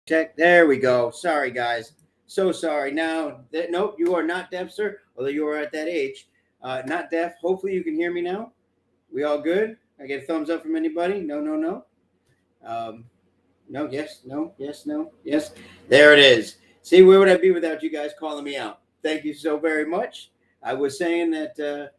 check. There we go. Sorry, guys. So sorry. Now, nope, you are not deaf, sir, although you are at that age. Not deaf. Hopefully you can hear me now. We all good? I get a thumbs up from anybody? No, no, no. No, yes, no, yes, no, yes. There it is. See, where would I be without you guys calling me out? Thank you so very much. I was saying that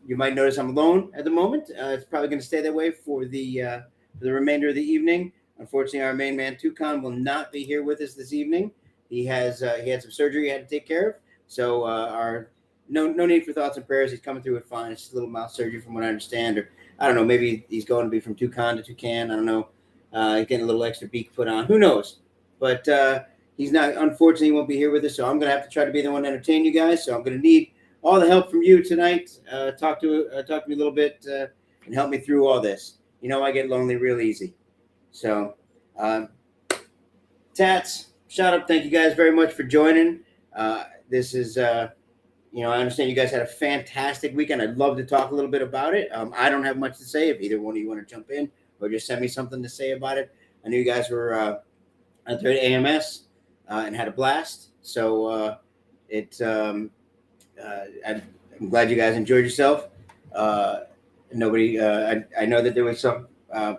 you might notice I'm alone at the moment. It's probably going to stay that way for the remainder of the evening. Unfortunately, our main man Toucan will not be here with us this evening. He had some surgery he had to take care of. So no need for thoughts and prayers. He's coming through it fine. It's just a little mouth surgery, from what I understand, or I don't know. Maybe he's going to be from Toucan to Toucan. I don't know. Getting a little extra beak put on. Who knows? But he's not. Unfortunately, he won't be here with us. So I'm going to have to try to be the one to entertain you guys. So I'm going to need all the help from you tonight. Talk to me a little bit and help me through all this. You know, I get lonely real easy. So, Tats, shout out. Thank you guys very much for joining. This is, I understand you guys had a fantastic weekend. I'd love to talk a little bit about it. I don't have much to say. If either one of you want to jump in or just send me something to say about it. I know you guys were out there at AMS and had a blast. So I'm glad you guys enjoyed yourself. I know that there was some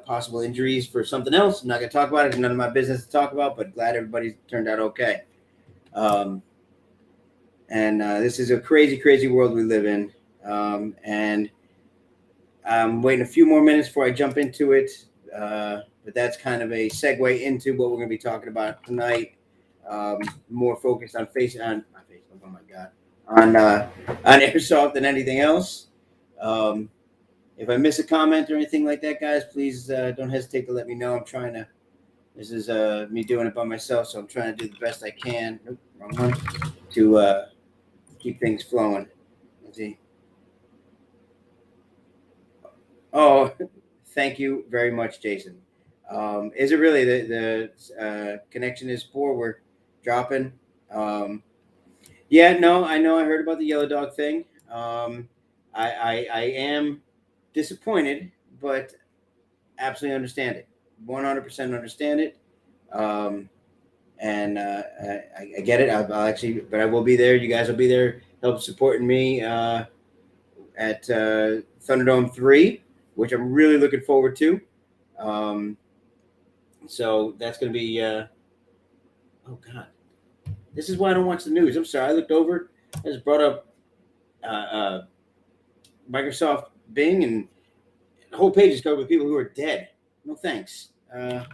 possible injuries for something else. I'm not going to talk about it. It's none of my business to talk about, but glad everybody turned out okay. This is a crazy, crazy world we live in. And I'm waiting a few more minutes before I jump into it. But that's kind of a segue into what we're going to be talking about tonight. More focused on on airsoft than anything else. If I miss a comment or anything like that, guys, please don't hesitate to let me know. This is me doing it by myself, so I'm trying to do the best I can. Nope, wrong one. To keep things flowing. Let's see. Oh, thank you very much, Jason. Is it really the connection is poor? We're dropping. Yeah, no, I know. I heard about the yellow dog thing. I am disappointed, but absolutely understand it. 100% understand it. I get it. But I will be there. You guys will be there, help supporting me at Thunderdome 3, which I'm really looking forward to. So that's going to be. Oh God, this is why I don't watch the news. I'm sorry. I looked over. I just brought up Microsoft Bing, and the whole page is covered with people who are dead. No thanks. I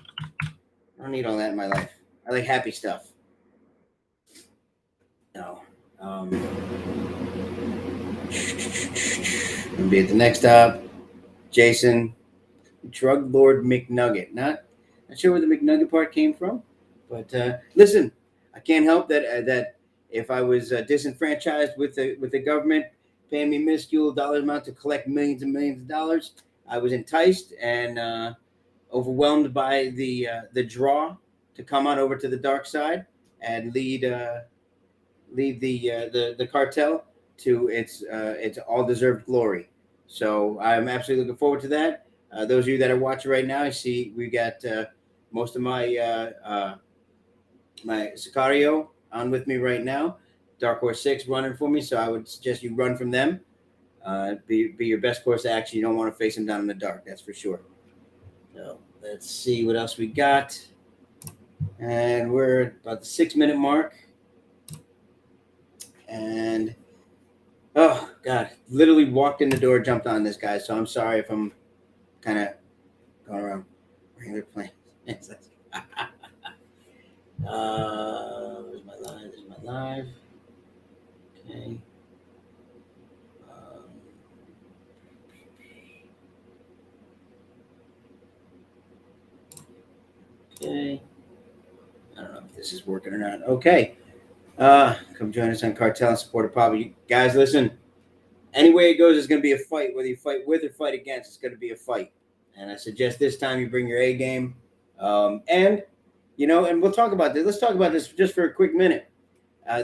don't need all that in my life. I like happy stuff. No. We'll be at the next stop. Jason, Drug Lord McNugget. Not sure where the McNugget part came from, but listen, I can't help that if I was disenfranchised with the government paying me minuscule dollar amount to collect millions and millions of dollars, I was enticed and overwhelmed by the draw to come on over to the dark side and lead the cartel to its all deserved glory. So I'm absolutely looking forward to that. Those of you that are watching right now, I see we got most of my my Sicario on with me right now. Dark Horse 6 running for me, so I would suggest you run from them. Be your best course of action. You don't want to face them down in the dark, that's for sure. So let's see what else we got. And we're about the 6-minute mark. And oh God, literally walked in the door, jumped on this guy. So I'm sorry if I'm kind of going around regular planes. There's my live. Okay. Okay. I don't know if this is working or not. Okay. Come join us on Cartel and support a Papa. You guys, listen. Any way it goes, it's going to be a fight. Whether you fight with or fight against, it's going to be a fight. And I suggest this time you bring your A game. And we'll talk about this. Let's talk about this just for a quick minute.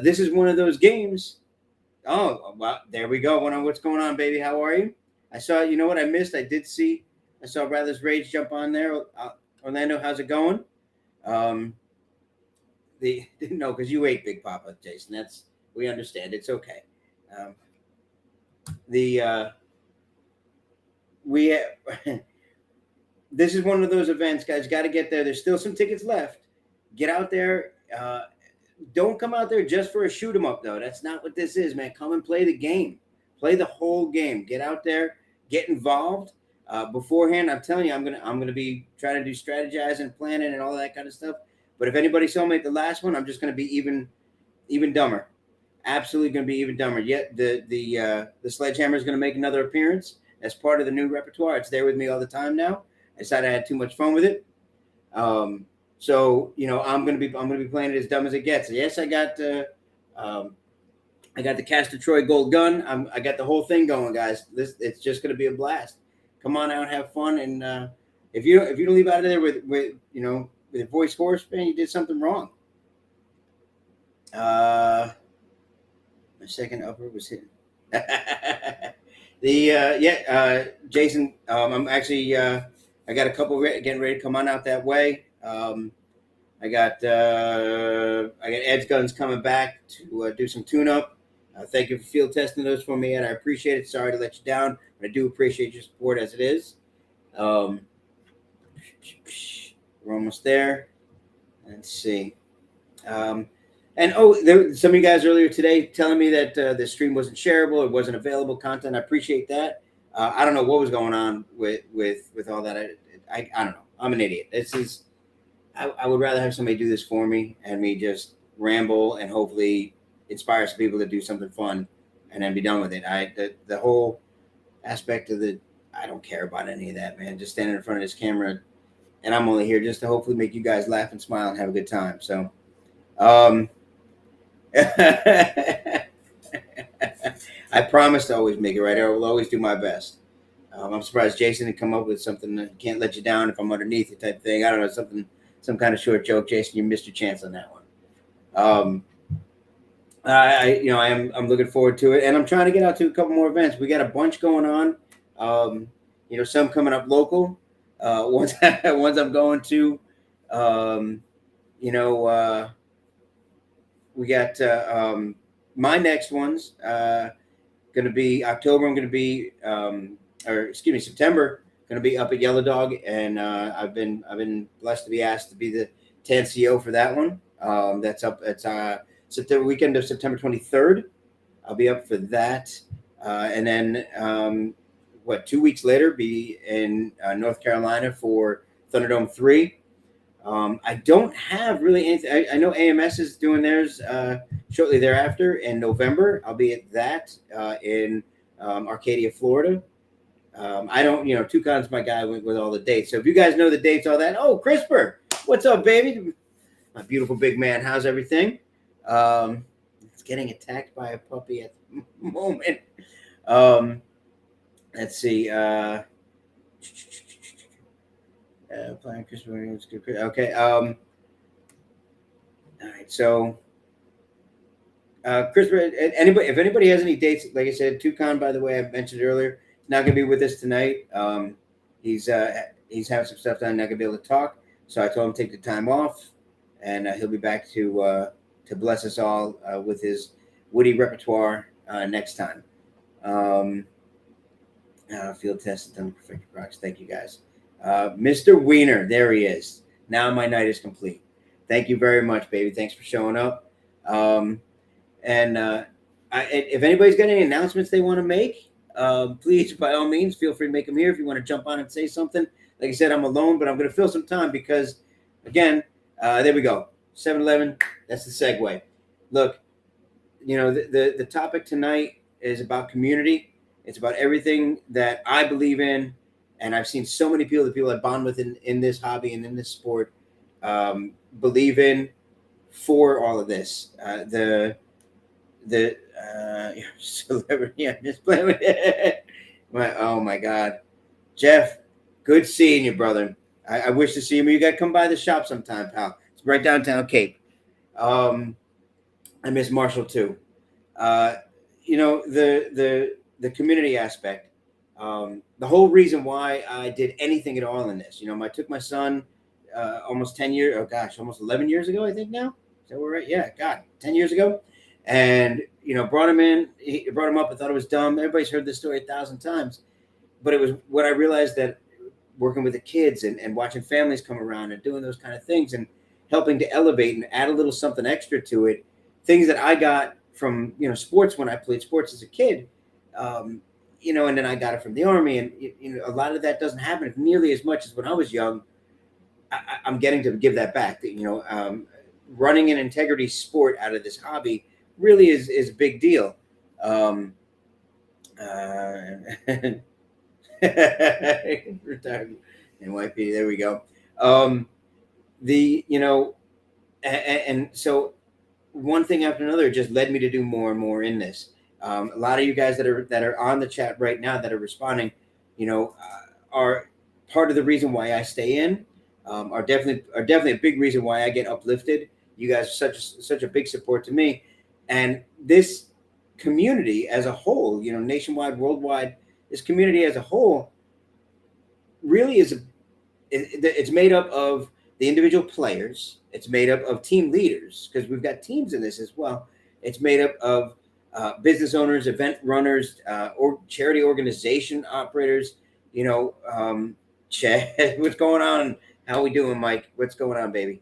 This is one of those games. Oh, well, there we go. What's going on, baby? How are you? I saw, you know what I missed? I saw Rather's Rage jump on there. Orlando, how's it going? No, because you ate Big Papa, Jason. We understand. It's okay. Um, the we This is one of those events, guys. Got to get there. There's still some tickets left. Get out there. Don't come out there just for a shoot 'em up, though. That's not what this is, man. Come and play the game. Play the whole game. Get out there. Get involved. Beforehand, I'm telling you, I'm gonna be trying to do strategizing, planning, and all that kind of stuff. But if anybody saw me at the last one, I'm just gonna be even dumber. Absolutely gonna be even dumber. Yet the sledgehammer is gonna make another appearance as part of the new repertoire. It's there with me all the time now. I decided I had too much fun with it. So I'm gonna be playing it as dumb as it gets. Yes, I got the Castor Troy Gold Gun. I got the whole thing going, guys. It's just gonna be a blast. Come on out, have fun, and if you don't leave out of there with your voice hoarse, man, you did something wrong. My second upper was hitting. Jason, I'm actually I got a couple getting ready to come on out that way. I got Ed's guns coming back to do some tune-up. Thank you for field testing those for me, Ed. I appreciate it. Sorry to let you down, but I do appreciate your support as it is. We're almost there. Let's see. Some of you guys earlier today telling me that the stream wasn't shareable, it wasn't available content. I appreciate that. I don't know what was going on with all that. I don't know. I'm an idiot. I would rather have somebody do this for me and me just ramble and hopefully inspire some people to do something fun and then be done with it. The whole aspect of I don't care about any of that, man. Just standing in front of this camera, and I'm only here just to hopefully make you guys laugh and smile and have a good time. So, I promise to always make it right. I will always do my best. I'm surprised Jason didn't come up with something that can't let you down if I'm underneath it type thing. I don't know, some kind of short joke. Jason, you missed your chance on that one. I'm looking forward to it, and I'm trying to get out to a couple more events. We got a bunch going on. Some coming up local. Ones I'm going to. We got my next ones going to be October. I'm going to be, September. Going to be up at Yellow Dog, and I've been blessed to be asked to be the 10th CO for that one. That's up. It's September weekend of September 23rd. I'll be up for that, and then 2 weeks later, be in North Carolina for Thunderdome 3. I don't have really anything. I know AMS is doing theirs shortly thereafter in November. I'll be at that in Arcadia, Florida. I don't, Toucan's my guy with all the dates. So if you guys know the dates, all that. Oh, CRISPR, what's up, baby? My beautiful big man. How's everything? It's getting attacked by a puppy at the moment. Let's see. Playing CRISPR. Okay. All right. So, CRISPR. If anybody has any dates, like I said, Toucan, by the way, I mentioned earlier, he's not going to be with us tonight. He's having some stuff done, not going to be able to talk. So I told him to take the time off, and he'll be back to bless us all with his Woody repertoire next time. Field test done perfect products. Thank you guys. Mr. Wiener, there he is. Now my night is complete. Thank you very much, baby. Thanks for showing up. If anybody's got any announcements they want to make, please, by all means, feel free to make them here. If you want to jump on and say something, like I said, I'm alone, but I'm going to fill some time because, again, there we go. 7-Eleven. That's the segue. Look, the topic tonight is about community. It's about everything that I believe in. And I've seen so many people, the people I bond with in this hobby and in this sport, believe in for all of this. Celebrity, I'm just playing with it. Oh my God. Jeff, good seeing you, brother. I wish to see you. You got to come by the shop sometime, pal. It's right downtown Cape. I miss Marshall too. The community aspect. The whole reason why I did anything at all in this, I took my son almost 10 years. Oh gosh, almost 11 years ago, I think now. Is that right? Yeah, God, 10 years ago. And brought him in. He brought him up. I thought it was dumb. Everybody's heard this story 1,000 times, but it was when I realized that working with the kids and watching families come around and doing those kind of things and helping to elevate and add a little something extra to it, things that I got from sports when I played sports as a kid, and then I got it from the Army, and a lot of that doesn't happen nearly as much as when I was young. I'm getting to give that back. Running an integrity sport out of this hobby really is a big deal. Retired NYPD. There we go. And so one thing after another just led me to do more and more in this. A lot of you guys that are on the chat right now that are responding, are part of the reason why I stay in. Are definitely a big reason why I get uplifted. You guys are such a big support to me, and this community as a whole, nationwide, worldwide, this community as a whole really it's made up of the individual players. It's made up of team leaders, because we've got teams in this as well. It's made up of business owners, event runners, or charity organization operators. Chad, what's going on? How we doing, Mike? What's going on, baby?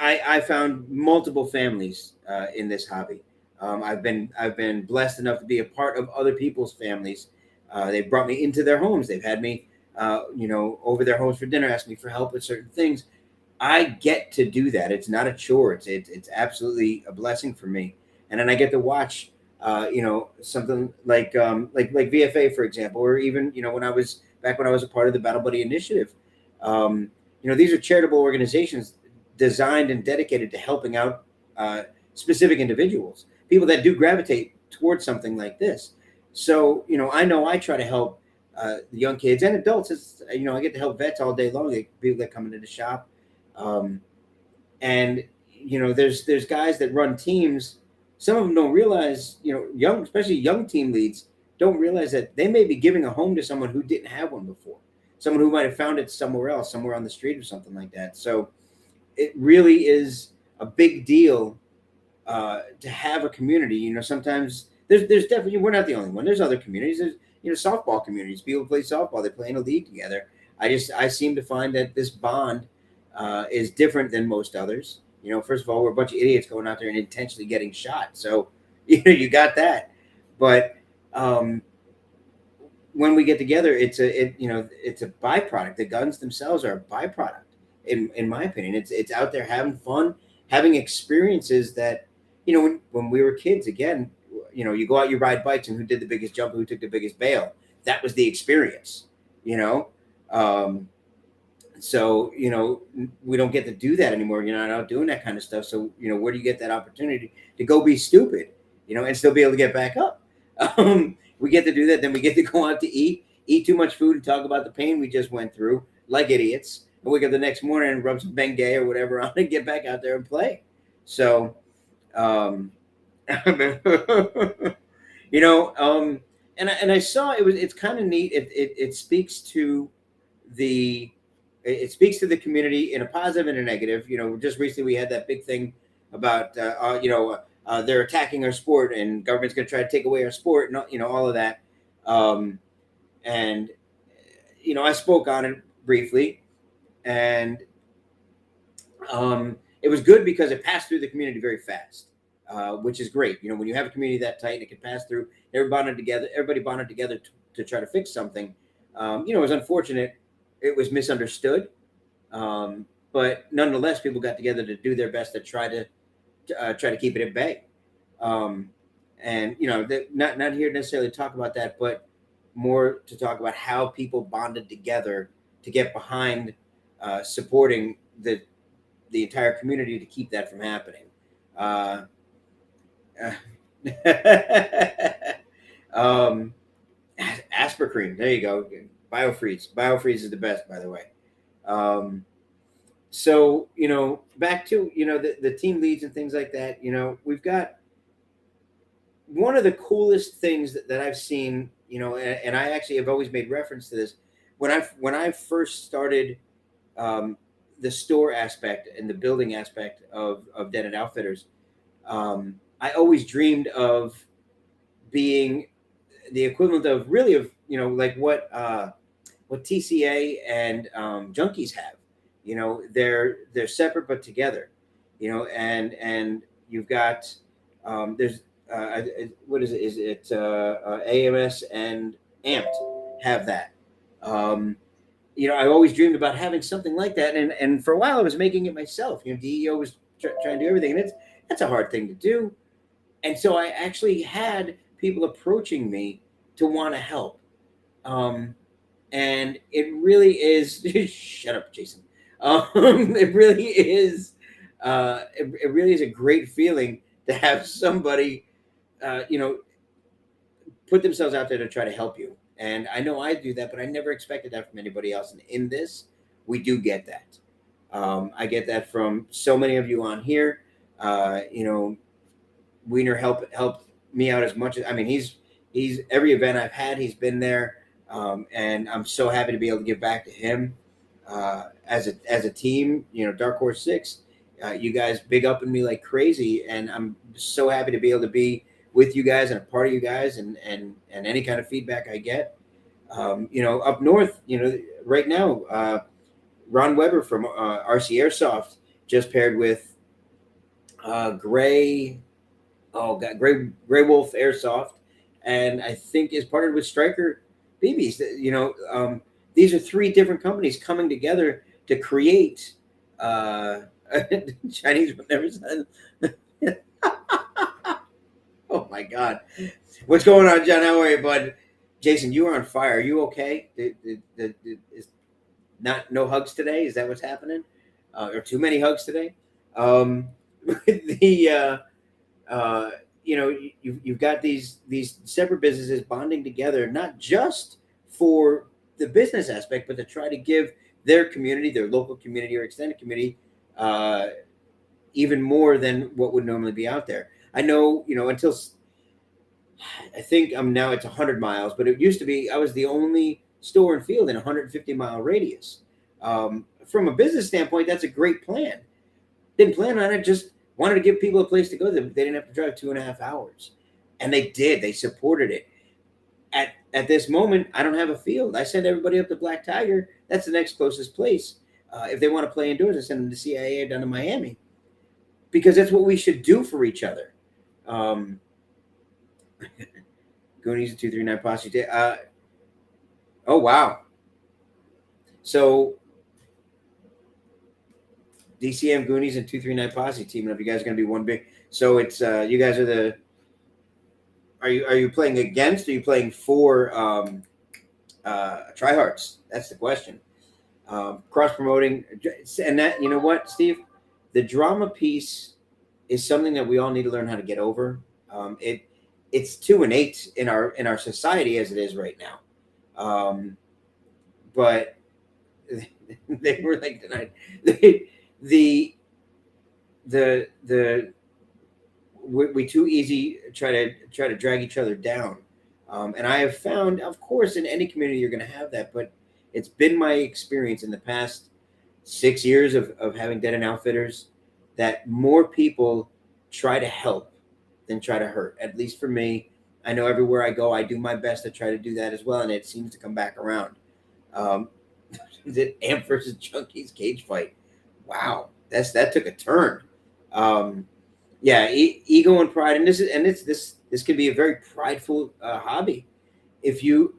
I found multiple families in this hobby. I've been blessed enough to be a part of other people's families. They've brought me into their homes. They've had me, over their homes for dinner, asked me for help with certain things. I get to do that. It's not a chore. It's absolutely a blessing for me. And then I get to watch, something like VFA, for example, or even when I was a part of the Battle Buddy Initiative. These are charitable organizations designed and dedicated to helping out specific individuals, people that do gravitate towards something like this. So, I know I try to help the young kids and adults. I get to help vets all day long, people that come into the shop. And, there's guys that run teams. Some of them don't realize, especially young team leads, don't realize that they may be giving a home to someone who didn't have one before, someone who might have found it somewhere else, somewhere on the street or something like that. So it really is a big deal to have a community. Sometimes there's definitely, we're not the only one. There's other communities. There's softball communities. People play softball. They play in a league together. I seem to find that this bond is different than most others. First of all, we're a bunch of idiots going out there and intentionally getting shot. So, you got that. But when we get together, it's a byproduct. The guns themselves are a byproduct, in my opinion. It's out there having fun, having experiences that, when we were kids, again, you go out, you ride bikes, and who did the biggest jump, who took the biggest bail. That was the experience, So, we don't get to do that anymore. You're not out doing that kind of stuff. So, where do you get that opportunity to go be stupid, and still be able to get back up? We get to do that. Then we get to go out to eat too much food and talk about the pain we just went through like idiots. And wake up the next morning and rub some Bengay or whatever on and get back out there and play. So, and I saw it's kind of neat. It speaks to the community in a positive and a negative. Just recently we had that big thing about they're attacking our sport, and government's going to try to take away our sport, and all of that. And I spoke on it briefly, and it was good because it passed through the community very fast, which is great. When you have a community that tight and it can pass through, everybody bonded together to try to fix something. It was unfortunate. It was misunderstood. But nonetheless, people got together to do their best to try to keep it at bay. And not here necessarily to talk about that, but more to talk about how people bonded together to get behind supporting the entire community to keep that from happening. Aspercream, there you go. Biofreeze is the best, by the way. So back to the team leads and things like that. We've got one of the coolest things that I've seen. And I actually have always made reference to this. when I first started um, the store aspect and the building aspect of Dead End Outfitters, I always dreamed of being the equivalent of really of like what TCA and Junkies have. They're separate but together. And you've got there's what is it? Is it AMS and Amped have that? Um, I always dreamed about having something like that, and for a while I was making it myself. DEO was trying to do everything, and that's a hard thing to do. And so I actually had people approaching me to want to help. Um, and it really is shut up, Jason. It really is it really is a great feeling to have somebody put themselves out there to try to help you. And I know I do that, but I never expected that from anybody else. And in this, we do get that. I get that from so many of you on here. Wiener helped me out as much as, I mean, he's every event I've had, he's been there. And I'm so happy to be able to give back to him as a team. Dark Horse 6, you guys big up in me like crazy, and I'm so happy to be able to be with you guys and a part of you guys, and any kind of feedback I get. Up north, right now, Ron Weber from RC Airsoft just paired with Gray Wolf Airsoft, and I think is partnered with Striker BBs. These are three different companies coming together to create Chinese would never said. Oh my God, what's going on, John? How are you, bud? Jason, you are on fire. Are you okay? Is not no hugs today? Is that what's happening? Or too many hugs today? The you've got these separate businesses bonding together, not just for the business aspect, but to try to give their community, their local community or extended community, even more than what would normally be out there. I know, until I think now it's 100 miles, but it used to be I was the only store and field in a 150-mile radius. From a business standpoint, that's a great plan. Didn't plan on it, just wanted to give people a place to go. They didn't have to drive 2.5 hours. And they did. They supported it. At this moment, I don't have a field. I send everybody up to Black Tiger. That's the next closest place. If they want to play indoors, I send them to CIA down to Miami. Because that's what we should do for each other. Goonies and 239 Posse. Oh, wow. So DCM, Goonies, and 239 Posse teaming up. You guys are going to be one big. So it's you guys are the. Are you playing against? Or are you playing for tryhards? That's the question. Cross promoting, and that, you know what, Steve, the drama piece is something that we all need to learn how to get over. It's too innate in our society as it is right now. But they were like tonight. We too easy try to drag each other down, and I have found, of course, in any community you're going to have that, but it's been my experience in the past 6 years of having Dead End Outfitters that more people try to help than try to hurt. At least for me, I know everywhere I go, I do my best to try to do that as well, and it seems to come back around. The Amp versus Junkies cage fight. Wow, that took a turn. Yeah, ego and pride, and this can be a very prideful hobby. If you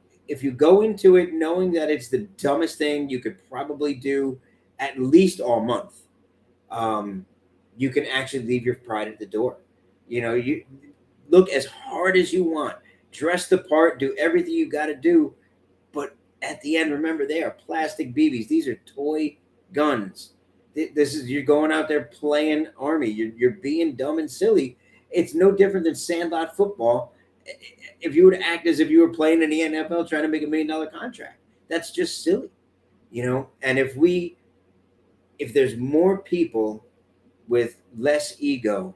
go into it knowing that it's the dumbest thing you could probably do at least all month, you can actually leave your pride at the door. You look as hard as you want, dress the part, do everything you got to do, but at the end, remember, they are plastic BBs. These are toy guns. You're going out there playing Army. You're being dumb and silly. It's no different than sandlot football. If you were to act as if you were playing in the NFL trying to make $1 million contract, that's just silly, And if there's more people with less ego,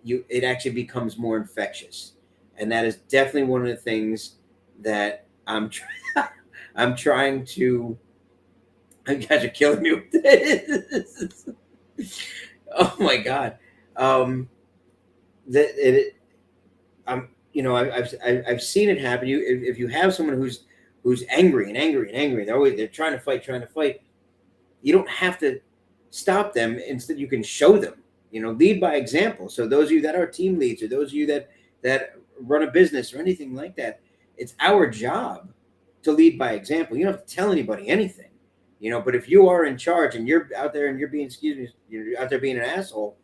it actually becomes more infectious, and that is definitely one of the things that I'm I'm trying to. You guys are killing me with this. Oh my god. That it. I'm. You know, I've seen it happen. If you have someone who's angry and angry and angry, they're trying to fight. You don't have to stop them. Instead, you can show them. You know, lead by example. So those of you that are team leads, or those of you that run a business or anything like that, it's our job to lead by example. You don't have to tell anybody anything. You know, but if you are in charge and you're out there and you're being, you're out there being an asshole,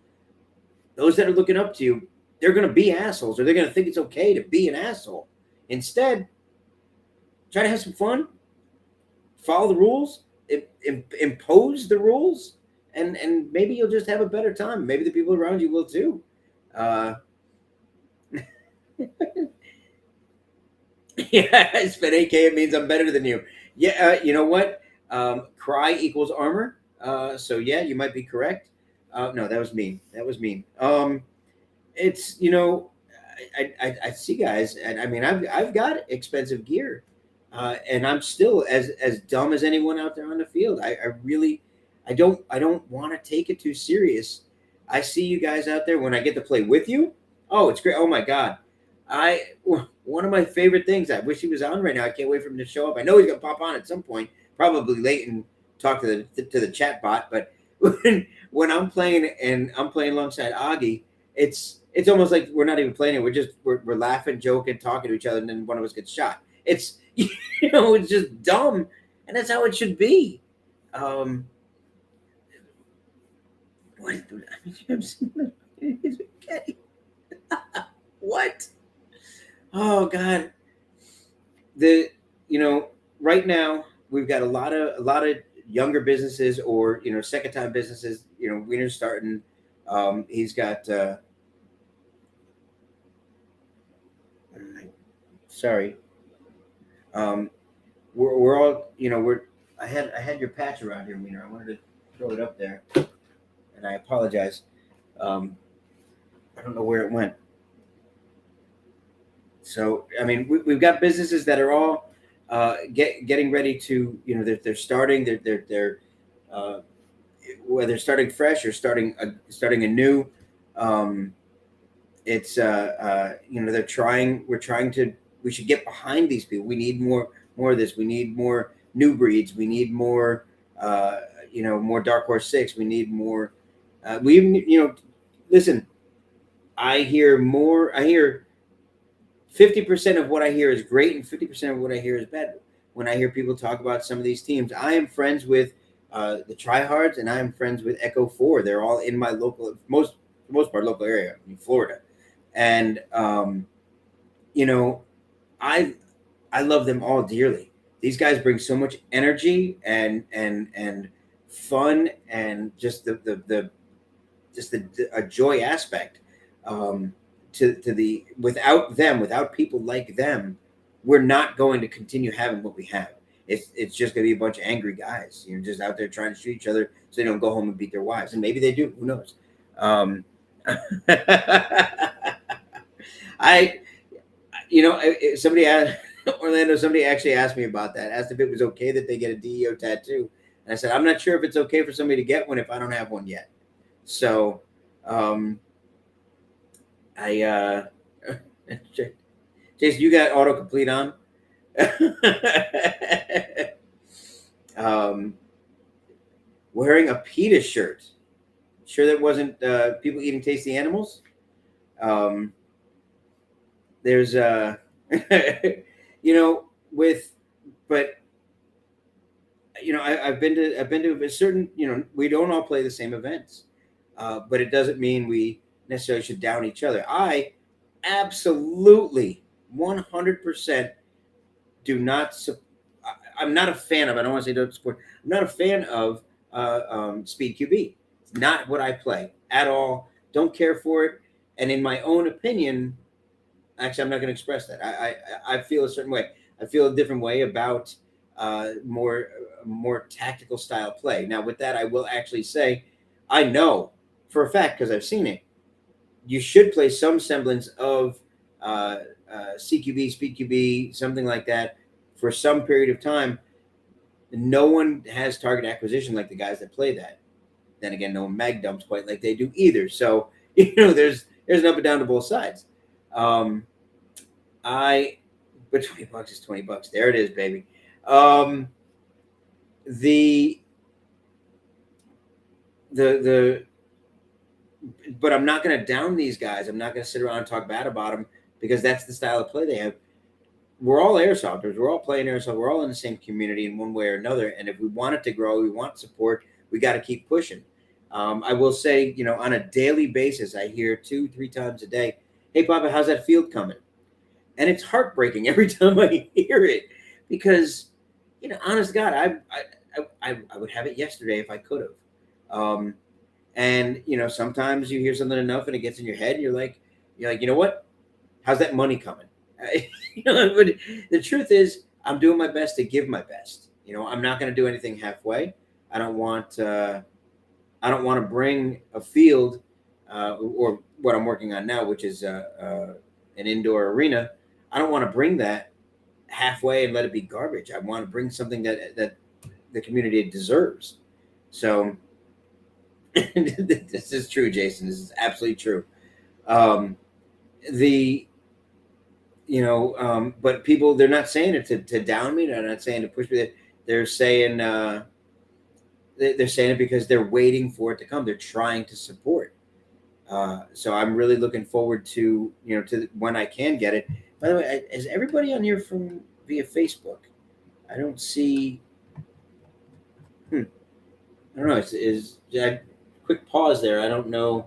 those that are looking up to you, they're going to be assholes, or they're going to think it's okay to be an asshole. Instead, try to have some fun, follow the rules, impose the rules, and maybe you'll just have a better time. Maybe the people around you will too. Yeah, I spent 8K. It means I'm better than you. Yeah, you know what? Cry equals armor. So yeah, you might be correct. No, that was mean. That was mean. It's, you know, I see guys, and I mean, I've got expensive gear, and I'm still as dumb as anyone out there on the field. I really, I don't want to take it too serious. I see you guys out there when I get to play with you. Oh, it's great. Oh my god, one of my favorite things. I wish he was on right now. I can't wait for him to show up. I know he's gonna pop on at some point, probably late, and talk to the chat bot. But when I'm playing and I'm playing alongside Augie, it's almost like we're not even playing it. We're laughing, joking, talking to each other, and then one of us gets shot. It's it's just dumb, and that's how it should be. What? What? Oh God. Right now we've got a lot of younger businesses, or second time businesses. Wiener's starting. He's got. Sorry. We're all I had your patch around here, Wiener. I wanted to throw it up there, and I apologize. I don't know where it went. So I mean, we've got businesses that are all getting ready to they're starting they're whether starting fresh or starting anew. It's they're trying. We should get behind these people. We need more of this. We need more new breeds. We need more more Dark Horse 6. We need more. We even listen. I hear 50% of what I hear is great, and 50% of what I hear is bad. When I hear people talk about some of these teams, I am friends with the Tryhards, and I am friends with Echo 4. They're all in my local, for the most part, local area in Florida, and I love them all dearly. These guys bring so much energy and fun, and just a joy aspect to the without people like them, we're not going to continue having what we have. It's just going to be a bunch of angry guys, just out there trying to shoot each other so they don't go home and beat their wives, and maybe they do. Who knows? Somebody asked Orlando. Somebody actually asked me about that. Asked if it was okay that they get a DEO tattoo, and I said I'm not sure if it's okay for somebody to get one if I don't have one yet. So, Jason, you got autocomplete on. Wearing a PETA shirt. Sure that wasn't people eating tasty animals. There's I've been to a certain, we don't all play the same events, but it doesn't mean we necessarily should down each other. I absolutely 100% do not. I'm not a fan of. I don't want to say don't support. I'm not a fan of Speed QB. It's not what I play at all. Don't care for it. And in my own opinion, actually, I'm not going to express that. I feel a certain way. I feel a different way about more tactical style play. Now, with that, I will actually say, I know for a fact, because I've seen it, you should play some semblance of CQB, Speed QB, something like that for some period of time, no one has target acquisition like the guys that play that. Then again, no one mag dumps quite like they do either. So there's an up and down to both sides. But $20 is $20. There it is, baby. But I'm not going to down these guys. I'm not going to sit around and talk bad about them because that's the style of play they have. We're all airsofters. We're all playing airsoft. We're all in the same community in one way or another. And if we want it to grow, we want support, we got to keep pushing. I will say, on a daily basis, I hear 2-3 times a day, "Hey, Papa, how's that field coming?" And it's heartbreaking every time I hear it because, honest to God, I would have it yesterday if I could have. And sometimes you hear something enough and it gets in your head. And you're like, you know what? How's that money coming? But the truth is, I'm doing my best to give my best. I'm not going to do anything halfway. I don't want to bring a field or what I'm working on now, which is an indoor arena. I don't want to bring that halfway and let it be garbage. I want to bring something that the community deserves. So this is true, Jason. This is absolutely true. But people, they're not saying it to down me. They're not saying to push me. They're saying it because they're waiting for it to come. They're trying to support. So I'm really looking forward to when I can get it. By the way, is everybody on here from via Facebook? I don't see. I don't know. Is quick pause there. I don't know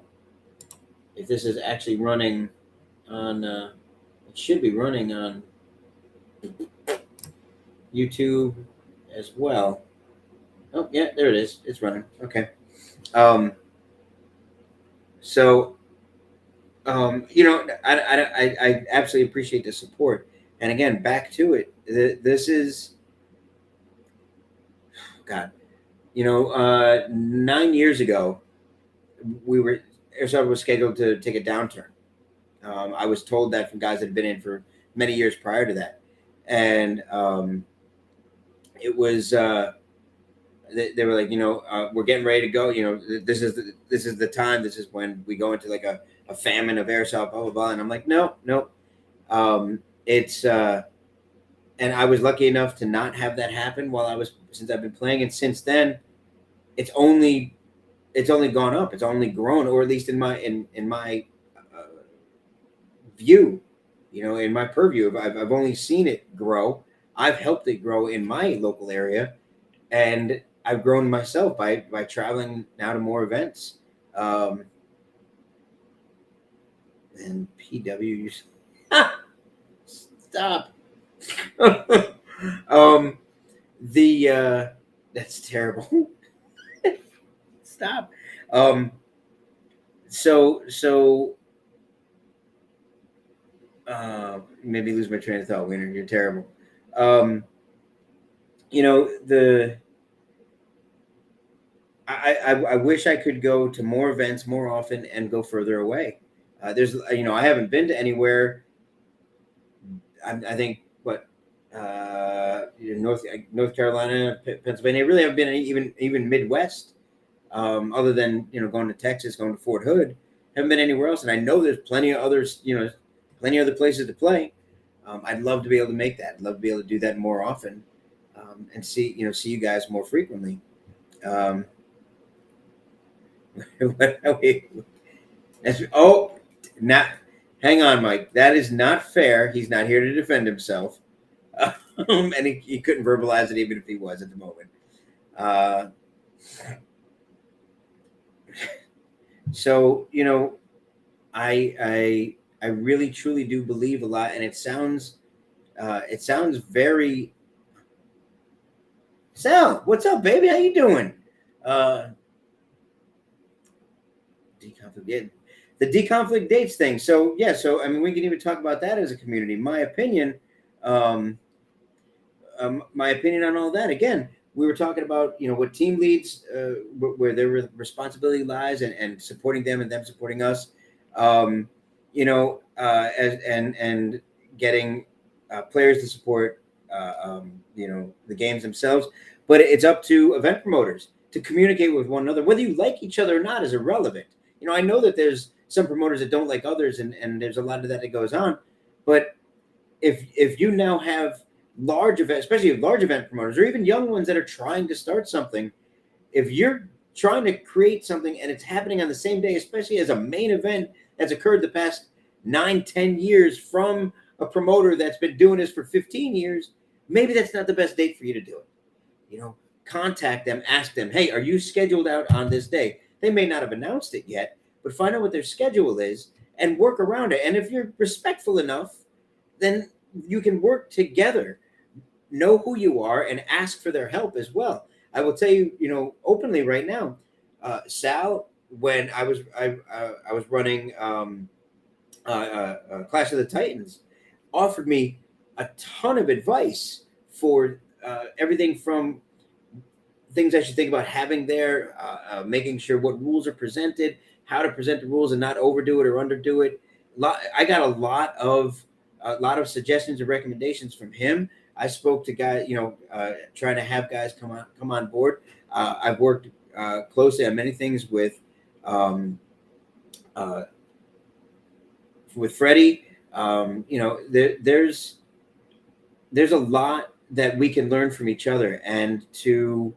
if this is actually running on. It should be running on YouTube as well. Oh yeah, there it is. It's running. Okay. I absolutely appreciate the support. And again, back to it. This is, God, 9 years ago, Airsoft was scheduled to take a downturn. I was told that from guys that had been in for many years prior to that, and it was. They were like, we're getting ready to go. This is the time. This is when we go into like a famine of airsoft, blah blah blah. And I'm like, no. It's and I was lucky enough to not have that happen since I've been playing, and since then, it's only gone up. It's only grown, or at least in my view, in my purview. I've only seen it grow. I've helped it grow in my local area, and I've grown myself by traveling now to more events. And PW, stop. That's terrible. Stop. Maybe lose my train of thought, Wiener. You're terrible. I wish I could go to more events more often and go further away. I haven't been to anywhere. I think North Carolina, Pennsylvania. I really haven't been even Midwest, other than going to Texas, going to Fort Hood. Haven't been anywhere else, and I know there's plenty of others. Plenty of other places to play. I'd love to be able to make that. I'd love to be able to do that more often, and see you guys more frequently. Hang on, Mike. That is not fair. He's not here to defend himself, and he couldn't verbalize it even if he was at the moment. So I really truly do believe a lot, and it sounds very. Sal, what's up, baby? How you doing? The deconflict dates thing. So yeah, I mean, we can even talk about that as a community. My opinion on all that. Again, we were talking about what team leads, where their responsibility lies, and supporting them and them supporting us. And getting players to support the games themselves, but it's up to event promoters to communicate with one another. Whether you like each other or not is irrelevant. I know that there's some promoters that don't like others, and there's a lot of that goes on. But if you now have large events, especially large event promoters, or even young ones that are trying to start something, if you're trying to create something and it's happening on the same day, especially as a main event that's occurred the past 9-10 years from a promoter that's been doing this for 15 years, maybe that's not the best date for you to do it. Contact them, ask them, hey, are you scheduled out on this day? They may not have announced it yet, but find out what their schedule is and work around it. And if you're respectful enough, then you can work together. Know who you are and ask for their help as well. I will tell you, openly right now, Sal, when I was running Clash of the Titans, offered me a ton of advice for everything from things I should think about having there, making sure what rules are presented, how to present the rules and not overdo it or underdo it. I got a lot of suggestions and recommendations from him. I spoke to guys, trying to have guys come on board. I've worked closely on many things with Freddie. There's a lot that we can learn from each other, and to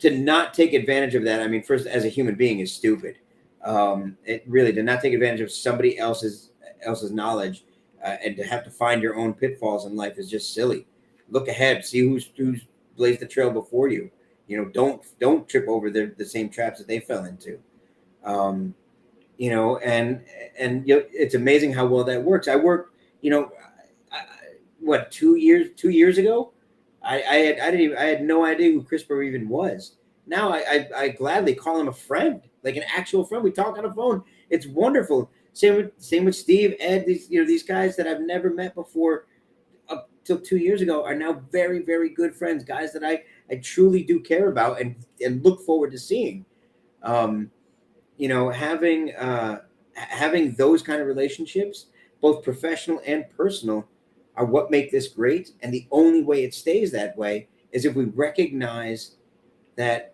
not take advantage of that. I mean, first, as a human being, is stupid. It really, to not take advantage of somebody else's knowledge, and to have to find your own pitfalls in life is just silly. Look ahead, see who's blazed the trail before you. Don't trip over the same traps that they fell into. And it's amazing how well that works. I worked, 2 years ago, I had no idea who CRISPR even was. Now I gladly call him a friend, like an actual friend. We talk on the phone. It's wonderful. Same with Steve, Ed. These guys that I've never met before up till 2 years ago are now very, very good friends. Guys that I truly do care about and look forward to seeing. Having those kind of relationships, both professional and personal, are what make this great. And the only way it stays that way is if we recognize that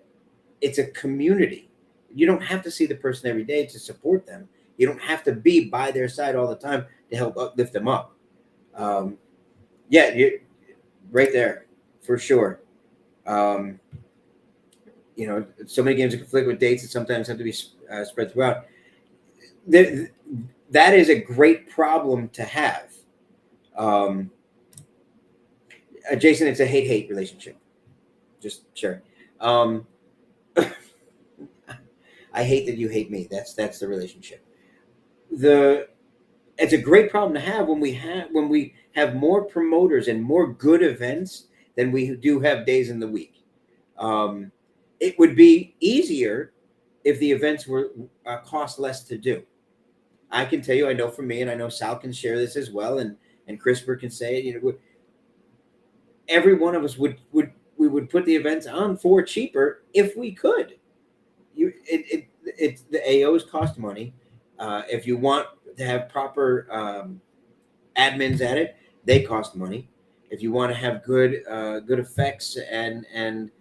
it's a community. You don't have to see the person every day to support them. You don't have to be by their side all the time to help lift them up. You're right there for sure. So many games that conflict with dates that sometimes have to be spread throughout. That is a great problem to have. Jason, it's a hate relationship. Just sure. I hate that you hate me. That's the relationship. It's a great problem to have when we have more promoters and more good events than we do have days in the week. It would be easier if the events were cost less to do. I can tell you, I know for me, and I know Sal can share this as well, and CRISPR can say it. Every one of us would put the events on for cheaper if we could. The AOs cost money. If you want to have proper admins at it, they cost money. If you want to have good effects and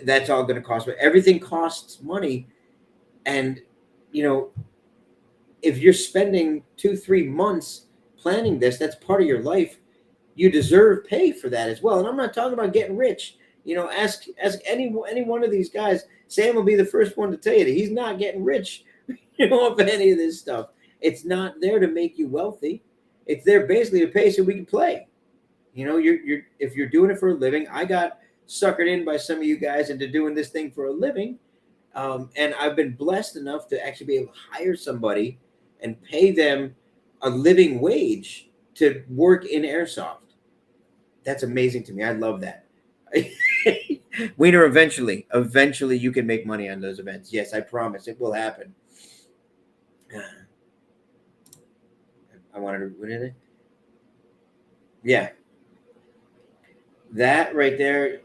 that's all going to cost. But everything costs money, and if you're spending 2-3 months planning this, that's part of your life. You deserve pay for that as well. And I'm not talking about getting rich. Ask any one of these guys. Sam will be the first one to tell you that he's not getting rich. Off any of this stuff. It's not there to make you wealthy. It's there basically to pay so we can play. If you're doing it for a living, I got suckered in by some of you guys into doing this thing for a living. And I've been blessed enough to actually be able to hire somebody and pay them a living wage to work in airsoft. That's amazing to me. I love that. Wiener, eventually you can make money on those events. Yes, I promise it will happen. I wanted to, what is it? Yeah. That right there,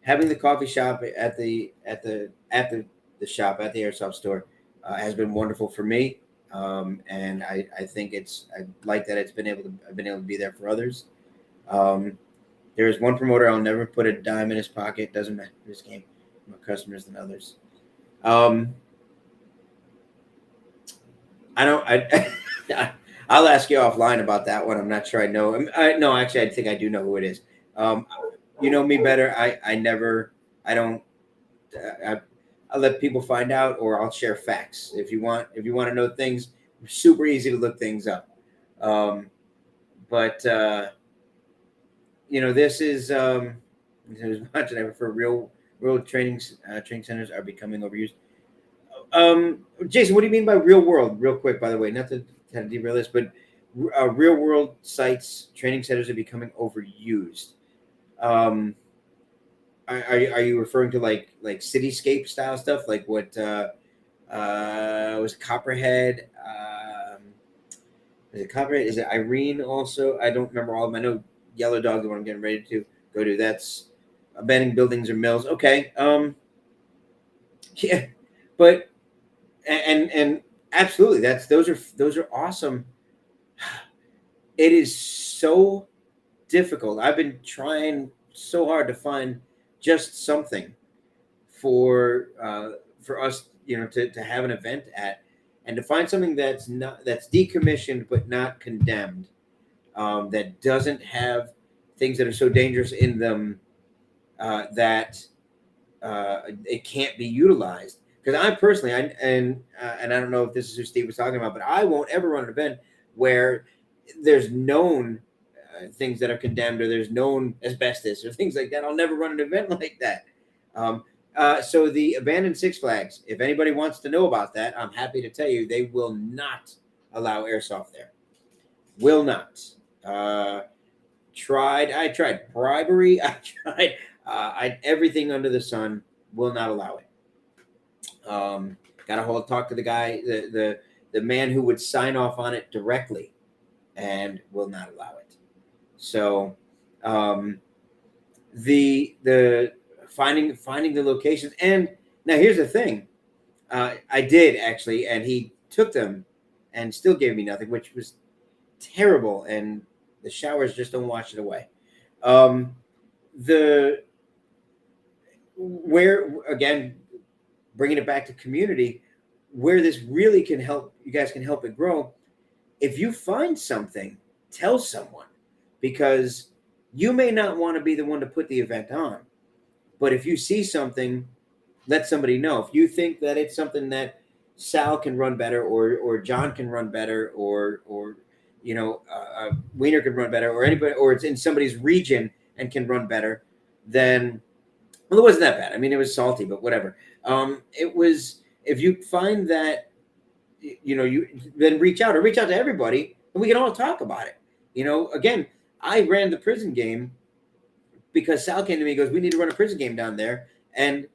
having the coffee shop at the shop at the airsoft store has been wonderful for me. And I think I like that I've been able to be there for others. There's one promoter I'll never put a dime in his pocket. Doesn't matter this game, more customers than others. I don't. I'll ask you offline about that one. I'm not sure I know. No, actually, I think I do know who it is. You know me better. I never. I don't. I'll let people find out, or I'll share facts. If you want to know things, super easy to look things up. But this is watching. I prefer real training centers are becoming overused. Jason, what do you mean by real world? Real quick, by the way, not to kind of derail this, but real world sites, training centers are becoming overused. Are you referring to like cityscape style stuff, like what was it Copperhead? Is it Copperhead? Is it Irene also? I don't remember all of them. I know Yellow Dog, the one I'm getting ready to go to. That's abandoned buildings or mills. Okay. Yeah, but and absolutely, those are awesome. It is so difficult. I've been trying so hard to find just something for us, to have an event at, and to find something that's decommissioned but not condemned, that doesn't have things that are so dangerous in them that it can't be utilized. Because I personally, and I don't know if this is who Steve was talking about, but I won't ever run an event where there's known things that are condemned, or there's known asbestos or things like that. I'll never run an event like that. So the abandoned Six Flags, if anybody wants to know about that, I'm happy to tell you they will not allow airsoft there. Will not. I tried bribery. I tried everything under the sun. Will not allow it. Got to talk to the guy, the man who would sign off on it directly, and will not allow it. So, the finding the locations. And now here's the thing, I did actually, and he took them and still gave me nothing, which was terrible. And the showers just don't wash it away. Where again, bringing it back to community, where this really can help, you guys can help it grow. If you find something, tell someone, because you may not want to be the one to put the event on, but if you see something, let somebody know. If you think that it's something that Sal can run better, or John can run better, or Wiener can run better, or anybody, or it's in somebody's region and can run better, then, well, it wasn't that bad. I mean, it was salty, but whatever. It was, if you find that, you then reach out to everybody, and we can all talk about it. Again, I ran the prison game because Sal came to me and goes, we need to run a prison game down there. And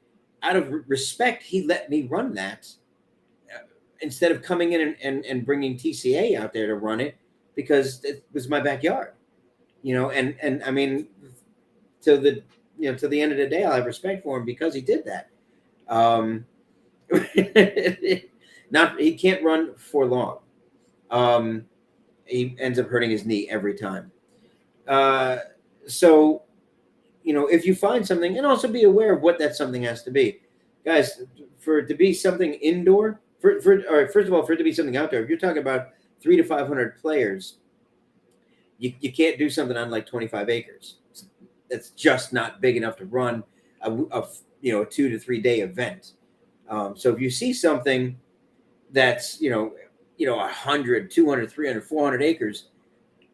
out of respect, he let me run that instead of coming in and bringing TCA out there to run it, because it was my backyard, and I mean, till the end of the day, I'll have respect for him because he did that. He can't run for long. He ends up hurting his knee every time. So, if you find something, and also be aware of what that something has to be, guys. For it to be something indoor, all right, first of all, for it to be something outdoor, if you're talking about 300 to 500 players, you can't do something on like 25 acres. That's just not big enough to run a 2 to 3 day event. So if you see something that's 100, 200, 300, 400 acres,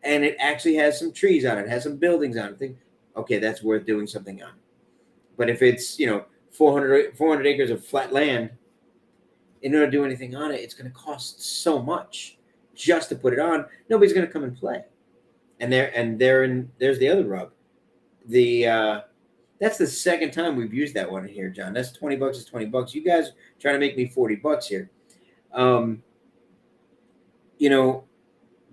and it actually has some trees on it, has some buildings on it, think, okay, that's worth doing something on. But if it's 400 acres of flat land, in order to do anything on it, it's going to cost so much just to put it on. Nobody's going to come and play. And there's the other rub. That's the second time we've used that one here, John. That's $20 is $20. You guys trying to make me $40 here.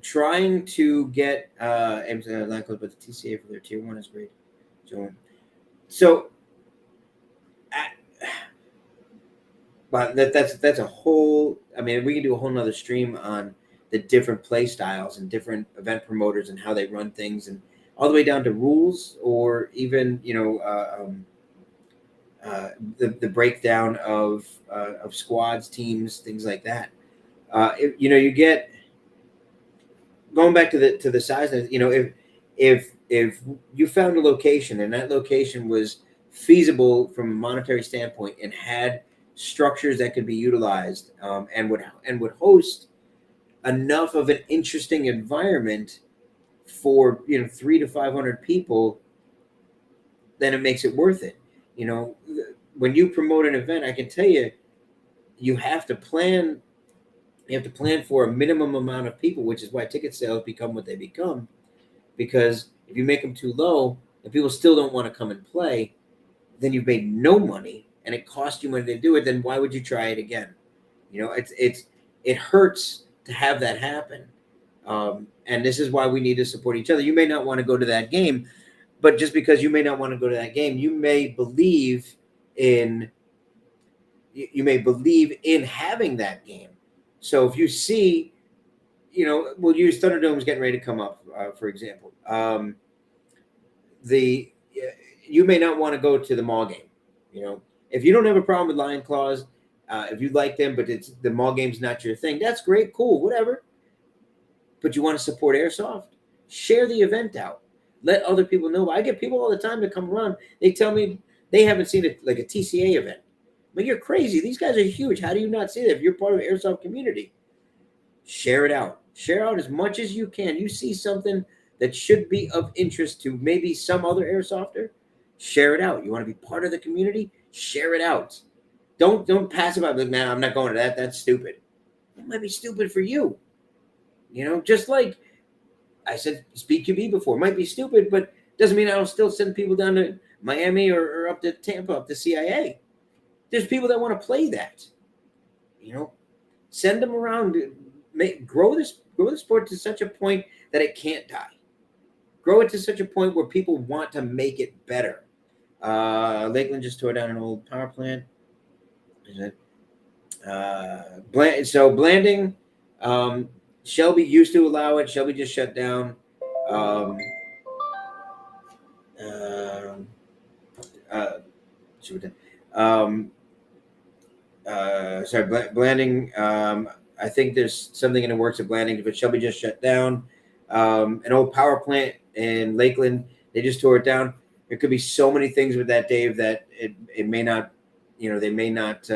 Trying to get line code, but the TCA for their tier 1 is great. So but that's a whole. I mean, we can do a whole nother stream on the different play styles and different event promoters and how they run things, and all the way down to rules, or even the breakdown of squads, teams, things like that. You get going back to the size. If you found a location and that location was feasible from a monetary standpoint and had structures that could be utilized, and would host enough of an interesting environment for 300 to 500 people, then it makes it worth it. When you promote an event, I can tell you, you have to plan. You have to plan for a minimum amount of people, which is why ticket sales become what they become. Because if you make them too low and people still don't want to come and play, then you've made no money and it costs you money to do it. Then why would you try it again? It hurts to have that happen. And this is why we need to support each other. You may not want to go to that game, but just because you may not want to go to that game, you may believe in having that game. So if you see, we'll use Thunderdome's getting ready to come up, for example. You may not want to go to the mall game. If you don't have a problem with Lion Claws, if you like them, but the mall game's not your thing, that's great, cool, whatever. But you want to support Airsoft, share the event out. Let other people know. I get people all the time that come around. They tell me they haven't seen a TCA event. But you're crazy. These guys are huge. How do you not see that? If you're part of the Airsoft community, share it out. Share out as much as you can. You see something that should be of interest to maybe some other Airsofter, share it out. You want to be part of the community? Share it out. Don't pass it by, like, man, I'm not going to that. That's stupid. It might be stupid for you. Just like I said, Speak QB before. It might be stupid, but doesn't mean I don't still send people down to Miami or up to Tampa, up to CIA. There's people that want to play that. Send them around. Grow the sport to such a point that it can't die. Grow it to such a point where people want to make it better. Lakeland just tore down an old power plant. Blanding. Shelby used to allow it. Shelby just shut down. Blanding. I think there's something in the works of Blanding, but Shelby just shut down. An old power plant in Lakeland, they just tore it down. There could be so many things with that, Dave, that it may not, they may not,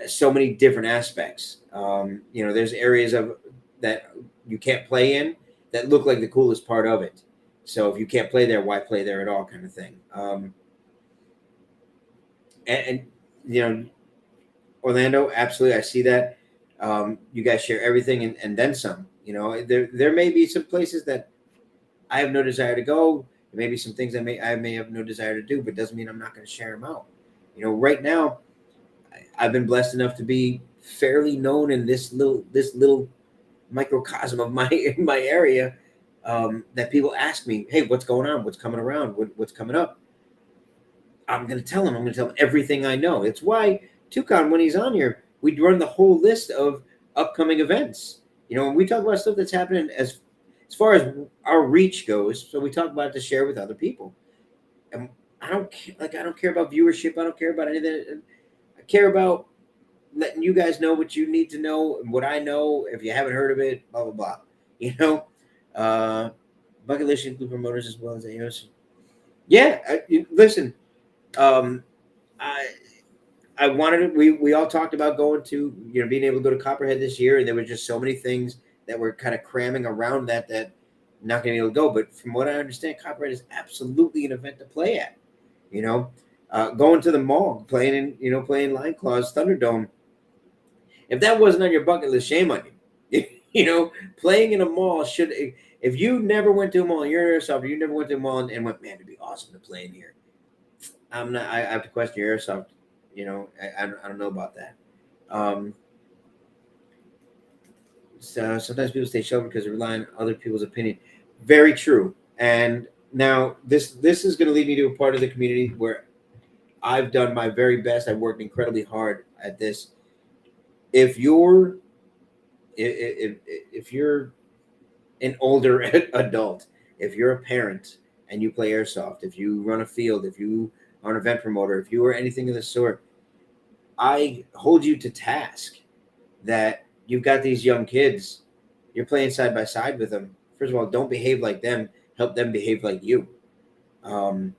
so many different aspects. There's areas of that you can't play in that look like the coolest part of it. So if you can't play there, why play there at all, kind of thing. Orlando, absolutely, I see that. You guys share everything and then some. There may be some places that I have no desire to go. There may be some things I may have no desire to do, but doesn't mean I'm not going to share them out. Right now, I've been blessed enough to be fairly known in this little microcosm of my area, that people ask me, hey, what's going on? What's coming around? What's coming up? I'm going to tell them. I'm going to tell them everything I know. It's why Toucan, when he's on here, we run the whole list of upcoming events. When we talk about stuff that's happening as far as our reach goes, so we talk about it to share with other people. And I don't care about viewership. I don't care about anything. I care about letting you guys know what you need to know and what I know. If you haven't heard of it, blah blah blah. Bucket list include promoters as well as AOs. Yeah, listen. I wanted to, we all talked about going to, being able to go to Copperhead this year, and there were just so many things that were kind of cramming around that not going to be able to go. But from what I understand, Copperhead is absolutely an event to play at. Going to the mall, playing Line Claws, Thunderdome. If that wasn't on your bucket list, shame on you. Playing in a mall should. If you never went to a mall, you're an Airsoft, you never went to a mall and went, man, it'd be awesome to play in here. I have to question your Airsoft. I don't know about that. So sometimes people stay sheltered because they rely on other people's opinion. Very true. And now this is going to lead me to a part of the community where I've done my very best. I've worked incredibly hard at this. If you're if you're an older adult, if you're a parent and you play airsoft, if you run a field, if you are an event promoter, if you are anything of the sort, I hold you to task that you've got these young kids, you're playing side by side with them. First of all, don't behave like them, help them behave like you. Um,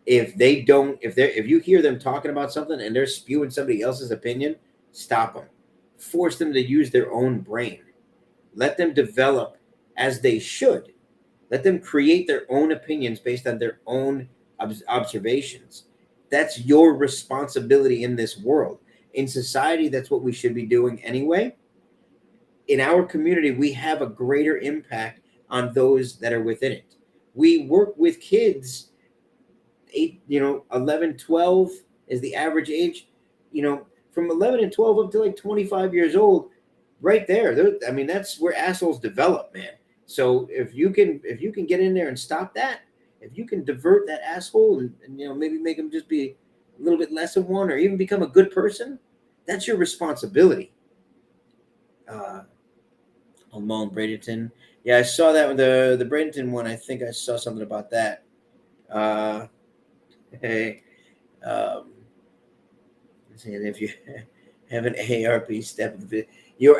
if they don't, if you hear them talking about something and they're spewing somebody else's opinion, stop them. Force them to use their own brain. Let them develop as they should. Let them create their own opinions based on their own observations. That's your responsibility in this world. In society, that's what we should be doing anyway. In our community, we have a greater impact on those that are within it. We work with kids, 11, 12 is the average age, from 11 and 12 up to like 25 years old, right there. I mean, that's where assholes develop, man. So if you can get in there and stop that, if you can divert that asshole and maybe make him just be a little bit less of one or even become a good person, that's your responsibility. Mullen Bradenton. Yeah, I saw that with the Bradenton one. I think I saw something about that. Hey, if you have an ARP step, you're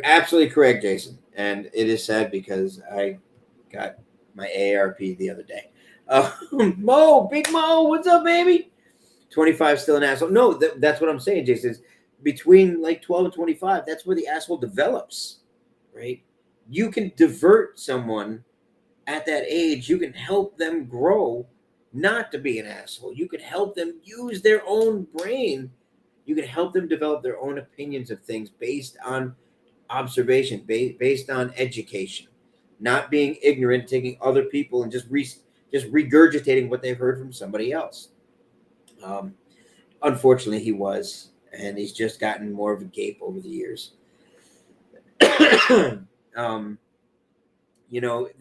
absolutely correct, Jason. And it is sad because I got my ARP the other day. Mo, Big Mo, what's up, baby? 25 still an asshole. No, that's what I'm saying, Jason. Is between like 12 and 25, that's where the asshole develops, right? You can divert someone at that age. You can help them grow not to be an asshole. You can help them use their own brain. You can help them develop their own opinions of things based on observation, based on education, not being ignorant, taking other people and just regurgitating what they've heard from somebody else. Unfortunately, he was, and he's just gotten more of a gape over the years.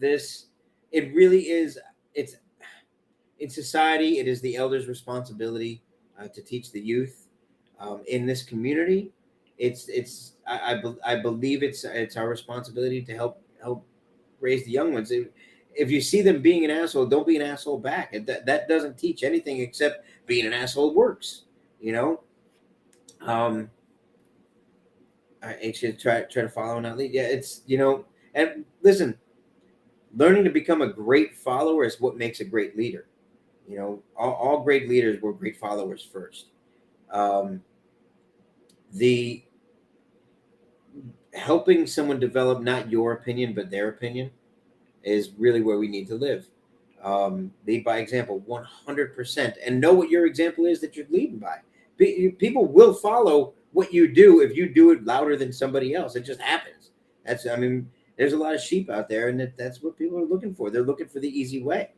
This, it really is. It's in society. It is the elders' responsibility to teach the youth. In this community, I believe it's our responsibility to help raise the young ones. If you see them being an asshole, don't be an asshole back. That doesn't teach anything except being an asshole works. I should try to follow and not lead. Yeah, it's and listen, learning to become a great follower is what makes a great leader. All great leaders were great followers first. The helping someone develop not your opinion but their opinion is really where we need to live. Lead by example 100%, and know what your example is that you're leading by. People will follow what you do if you do it louder than somebody else. It just happens. There's a lot of sheep out there, and that's what people are looking for. They're looking for the easy way.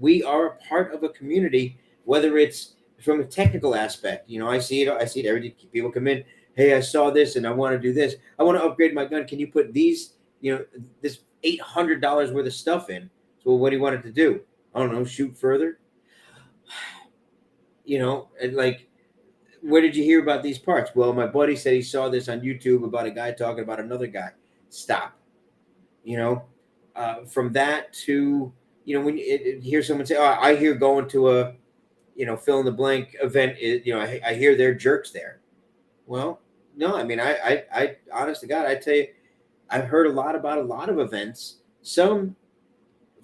We are a part of a community, whether it's from a technical aspect. I see it every day. People come in, hey, I saw this and I want to do this. I want to upgrade my gun. Can you put these, this $800 worth of stuff in? So what do you want it to do? I don't know, shoot further. And like, where did you hear about these parts? Well, my buddy said he saw this on YouTube about a guy talking about another guy. Stop. From that to, when you hear someone say, oh, I hear going to a, fill in the blank event, I hear they're jerks there. Well, no, I honest to God, I tell you, I've heard a lot about a lot of events. Some,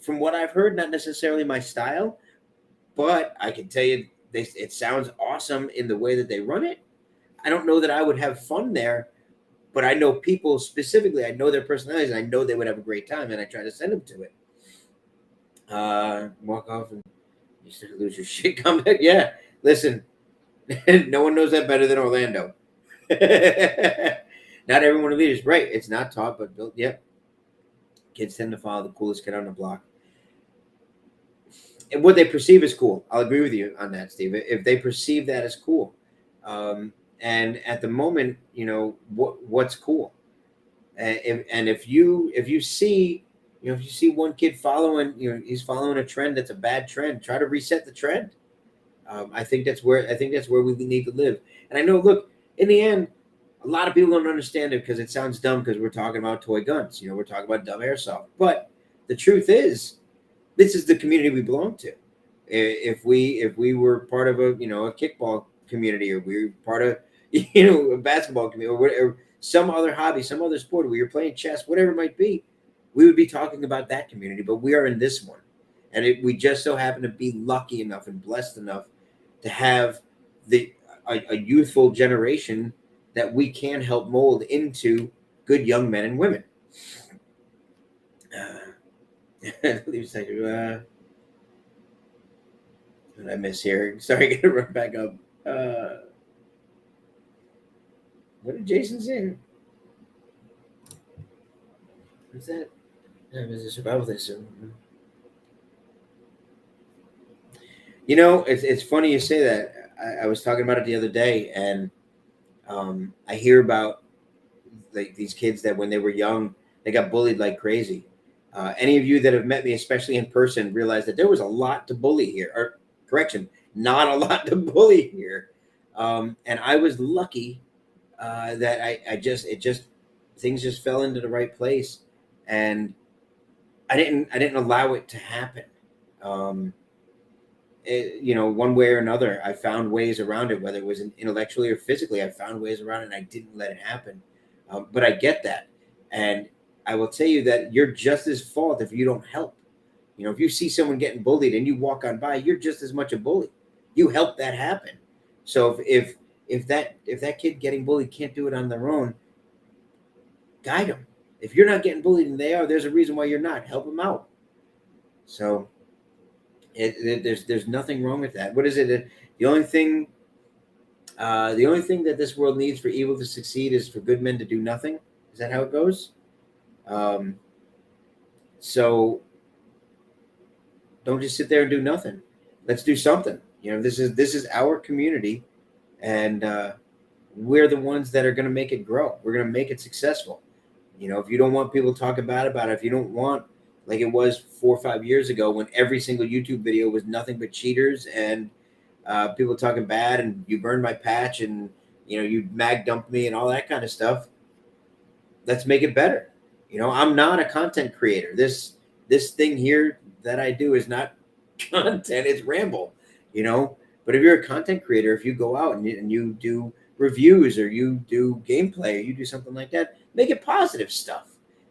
from what I've heard, not necessarily my style, but I can tell you, it sounds awesome in the way that they run it. I don't know that I would have fun there, but I know people specifically. I know their personalities, and I know they would have a great time, and I try to send them to it. Walk off and you start to lose your shit. Come back. Yeah, listen, no one knows that better than Orlando. Not everyone of leaders, right? It's not taught, but built. Yep. Kids tend to follow the coolest kid on the block. And what they perceive as cool. I'll agree with you on that, Steve. If they perceive that as cool. And at the moment, what's cool. And if you see one kid following, he's following a trend that's a bad trend, try to reset the trend. I think that's where we need to live. And I know, look, in the end, a lot of people don't understand it because it sounds dumb because we're talking about toy guns. We're talking about dumb airsoft. But the truth is, this is the community we belong to. If we were part of a kickball community, or we were part of a basketball community, or whatever, some other hobby, some other sport, where you're playing chess, whatever it might be, we would be talking about that community. But we are in this one, and we just so happen to be lucky enough and blessed enough to have a youthful generation that we can help mold into good young men and women. Leave a second. What did I miss here? Sorry, I gotta run back up. What did Jason say? What's that? Is a survival thing. It's funny you say that. I was talking about it the other day, and I hear about these kids that when they were young, they got bullied like crazy. Any of you that have met me, especially in person, realize that there was a lot to bully here. Or correction, not a lot to bully here. And I was lucky that things just fell into the right place, and I didn't allow it to happen. One way or another, I found ways around it, whether it was intellectually or physically. I found ways around it, and I didn't let it happen. But I get that, and I will tell you that you're just as fault if you don't help. If you see someone getting bullied and you walk on by, you're just as much a bully. You help that happen. So if that kid getting bullied can't do it on their own, guide them. If you're not getting bullied and they are, there's a reason why you're not. Help them out. So there's nothing wrong with that. What is it? The only thing that this world needs for evil to succeed is for good men to do nothing. Is that how it goes? So don't just sit there and do nothing. Let's do something. This is our community, and we're the ones that are going to make it grow. We're going to make it successful. If you don't want people talking bad about it, if you don't want, like it was 4 or 5 years ago when every single YouTube video was nothing but cheaters and people talking bad, and you burned my patch, and you mag dumped me and all that kind of stuff. Let's make it better. I'm not a content creator. This thing here that I do is not content, it's ramble. But if you're a content creator, if you go out and you do reviews, or you do gameplay, or you do something like that, make it positive stuff.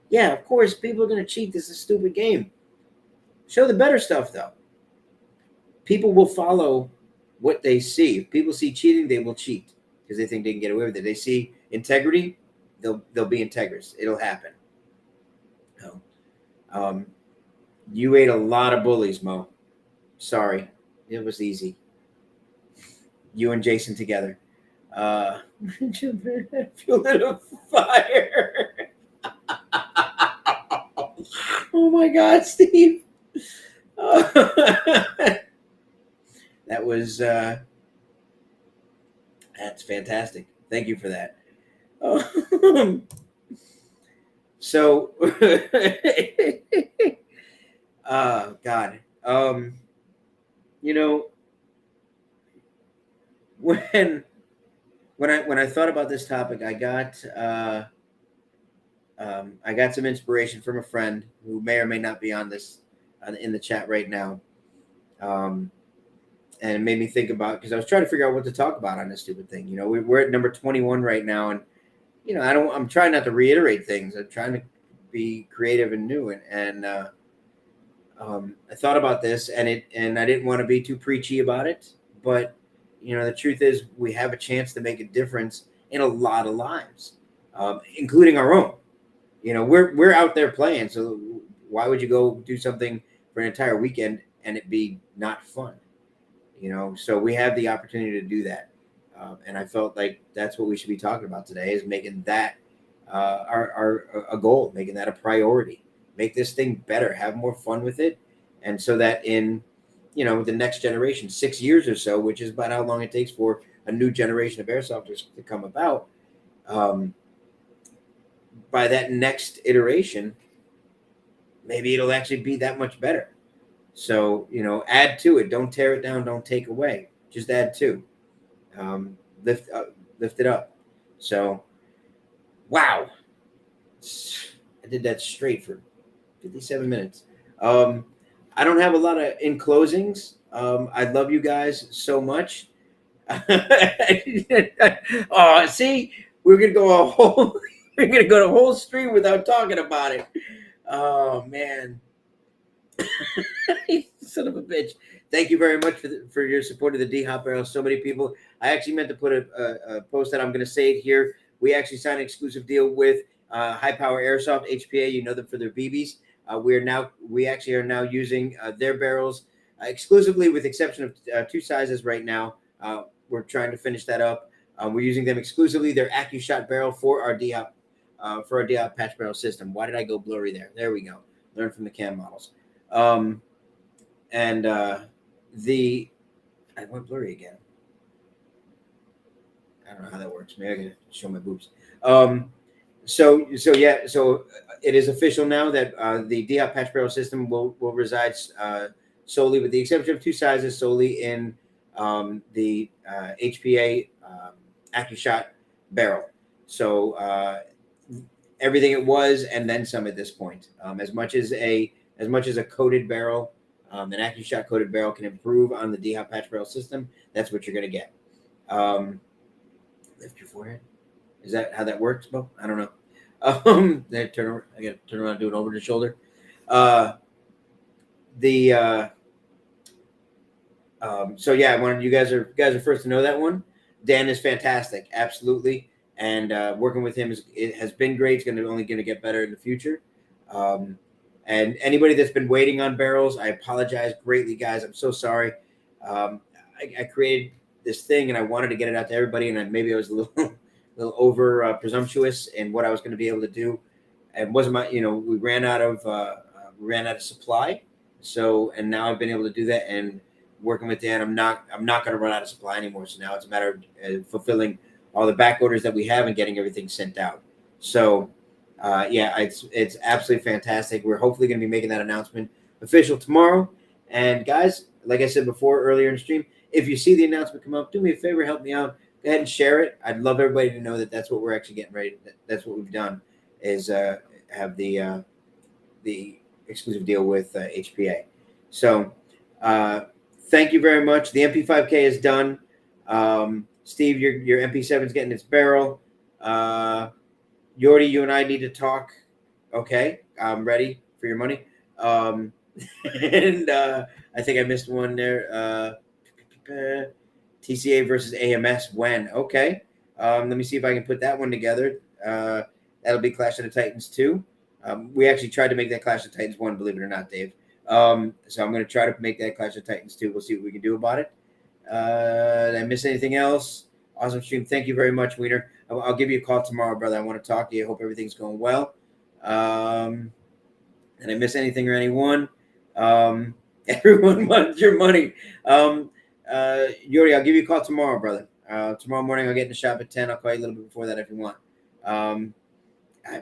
Yeah, of course, people are going to cheat. This is a stupid game. Show the better stuff, though. People will follow what they see. If people see cheating, they will cheat because they think they can get away with it. They see integrity, they'll be integrous. It'll happen. You ate a lot of bullies, Mo. Sorry. It was easy. You and Jason together. Fuel it of fire. Oh my God, Steve. That was that's fantastic. Thank you for that. So God. When I thought about this topic, I got some inspiration from a friend who may or may not be on this in the chat right now, and it made me think about, because I was trying to figure out what to talk about on this stupid thing. We're at number 21 right now, and I'm trying not to reiterate things. I'm trying to be creative and new, and I thought about this, and I didn't want to be too preachy about it, but the truth is, we have a chance to make a difference in a lot of lives, including our own. We're out there playing, so why would you go do something for an entire weekend and it be not fun? So we have the opportunity to do that, and I felt like that's what we should be talking about today, is making that a goal, making that a priority. Make this thing better, have more fun with it, and so that in the next generation, 6 years or so, which is about how long it takes for a new generation of airsofters to come about, by that next iteration, maybe it'll actually be that much better. So, add to it. Don't tear it down. Don't take away. just add 2. Lift it up. So, wow. I did that straight for 57 minutes. I don't have a lot of in closings. I love you guys so much. Oh, see, we're gonna go a whole we're gonna go the whole stream without talking about it. Oh man. Son of a bitch. Thank you very much for your support of the D-Hop Barrel. So many people. I actually meant to put a post that I'm going to say it here. We actually signed an exclusive deal with High Power Airsoft, HPA. You know them for their BBs. We actually are now using their barrels exclusively, with exception of 2 sizes right now. We're trying to finish that up. We're using them exclusively. Their AccuShot barrel for our D-Hop patch barrel system. Why did I go blurry there? There we go. Learn from the cam models. And I went blurry again. I don't know how that works. Maybe I can show my boobs. So it is official now that the DEO patch barrel system will reside solely, with the exception of 2 sizes, solely in the HPA AccuShot barrel. So everything it was, and then some at this point. As much as a coated barrel, an AccuShot coated barrel can improve on the DEO patch barrel system, that's what you're going to get. Lift your forehead. Is that how that works, Bo? I don't know. I got to turn around and do it over the shoulder. So yeah, I wanted you guys are first to know that one. Dan is fantastic, absolutely, and working with him has been great. It's only going to get better in the future. And anybody that's been waiting on barrels, I apologize greatly, guys. I'm so sorry. I created this thing and I wanted to get it out to everybody, and maybe I was a little over presumptuous in what I was going to be able to do. It wasn't my, we ran out of supply. So, and now I've been able to do that, and working with Dan, I'm not going to run out of supply anymore. So now it's a matter of fulfilling all the back orders that we have and getting everything sent out. So, yeah, it's absolutely fantastic. We're hopefully going to be making that announcement official tomorrow. And guys, like I said before earlier in the stream, if you see the announcement come up, do me a favor, help me out. Go ahead and share it. I'd love everybody to know that that's what we're actually getting ready. That's what we've done, is have the exclusive deal with HPA. So thank you very much. The MP5K is done. Steve, your MP7 is getting its barrel. Yordi, you and I need to talk. Okay, I'm ready for your money. And I think I missed one there. TCA versus AMS when? Okay. Let me see if I can put that one together. That'll be Clash of the Titans 2. We actually tried to make that Clash of the Titans 1, believe it or not, Dave. So I'm going to try to make that Clash of the Titans 2. We'll see what we can do about it. Did I miss anything else? Awesome stream. Thank you very much, Wiener. I'll give you a call tomorrow, brother. I want to talk to you. Hope everything's going well. And I miss anything or anyone? Everyone wants your money. Yuri, I'll give you a call tomorrow, brother. Tomorrow morning, I'll get in the shop at 10. I'll call you a little bit before that if you want. I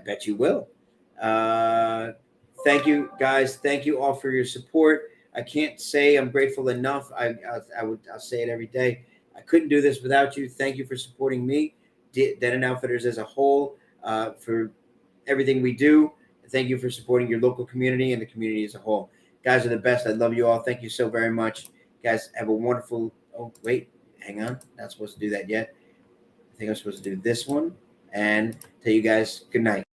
bet you will. Thank you, guys. Thank you all for your support. I can't say I'm grateful enough. I'll say it every day. I couldn't do this without you. Thank you for supporting me, Den & Outfitters as a whole, for everything we do. Thank you for supporting your local community and the community as a whole. Guys are the best. I love you all. Thank you so very much. Guys, have a wonderful... Oh, wait. Hang on. Not supposed to do that yet. I think I'm supposed to do this one and tell you guys good night.